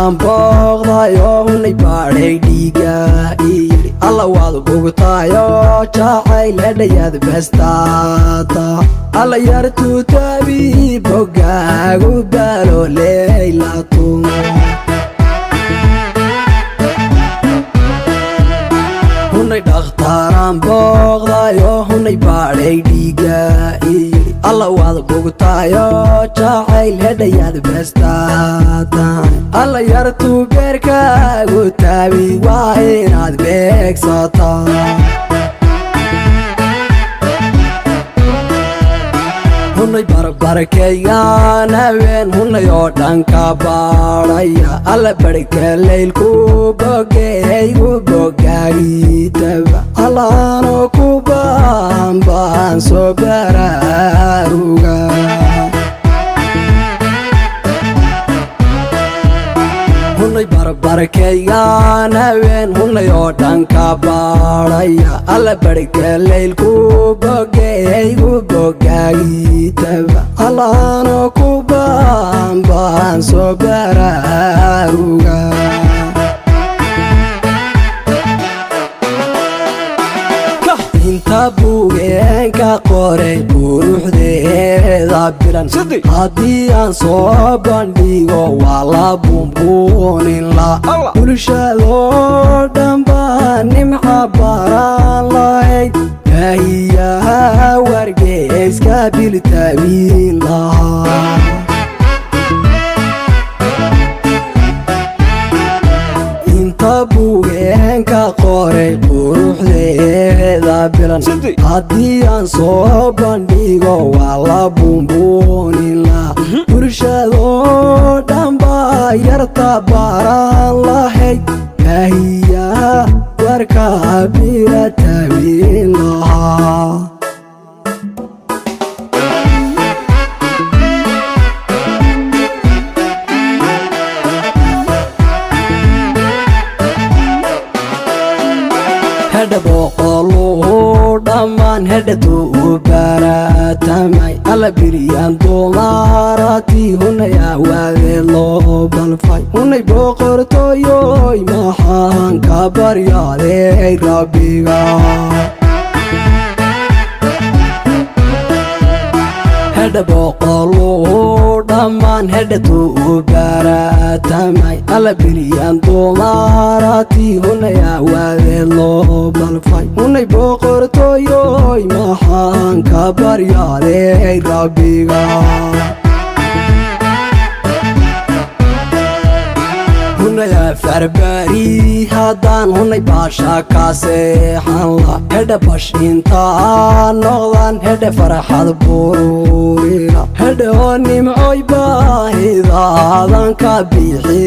dhakhtaaraan booqdayo hunay baadhay dhiiga iyidhi alla waad bogtaayo jacayl hedhayaad bestaata alla yartuu taabii bogaagu baalo leylatu hunay dhakhtaaraan booqdayo hunay baadhay dhiiga iyidhi alla waad bogtaayo jacayl hedhayaad bestaata alla yartuu beerkaagu taabi waa inaad beegsata hunay barbarkaygaan haween hunay oo dhanka baadhaya alla barhka leylku bogeygu bogaagitaba allaanoo ku baanbaan soo baraaruga hunay barbarkaygaan haween hunay oo dhanka baadhaya alla barhka leylku bogeygu bogaagitaba allaanoo ku baanbaan soo baraaruga inta bugeenka qoray quruxdeeda bilan haddii aan soo bandhigo waa la buunbuunin la bulshadoo dhanbaa nimca baran lahayd baahiyaha wargeyska biltaabiin lahaa bugeenka qoray quruxdeeda bilan haddii aan soo bandhigo waa la buunbuunin la bulshadoo dhanbaa yarta baran lahayd baahiyaha warka biltaabiin lahaa hedha boqoluhu dhammaan hedhatu u baratamay alla biriyaan dumaaratii hunay awaadeed loo balfay hunay boqortooyoy maxaan ka baryaaday rabbiga hedha boqoluhu dhammaan hedhatu u baratamay alla biriyaan dumaaratii hunay awaadeed loo balfay hunay boqortooyoy maxaan ka baryaaday rabbiga hunay afarbari haddaan hunay baasha ka seexan la hedha bash intaan noqdaan hedha farxad bururina hedha oo nimcoy baahidaadan ka bixi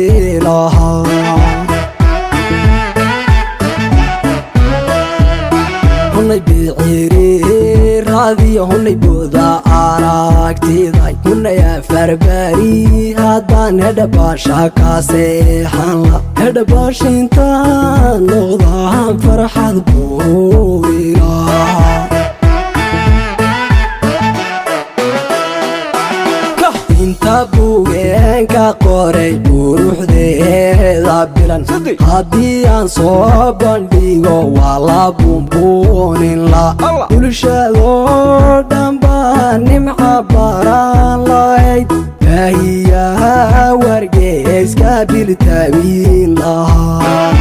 lahaa hunay biciriiraadiyo hunay buuda aragtiday hunay afarbari haddaan hedha baasha ka seexan la hedha bash intaan noqdaan farxad bururina inta bugeenka qoray quruxdeeda bilan haddii aan soo bandhigo waa la buunbuunin la bulshadoo dhanbaa nimca baran lahayd baahiyaha wargeyska biltaabiin lahaa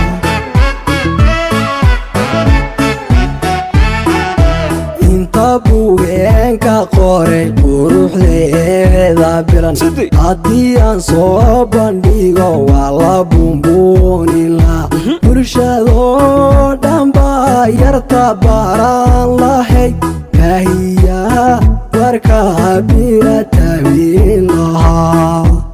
bugeenka qoray quruxdeeda bilan haddii aan soo bandhigo waa la buunbuunin la bulshadoo dhanbaa yarta baran lahayd baahiyaha warka biltaabiin lahaa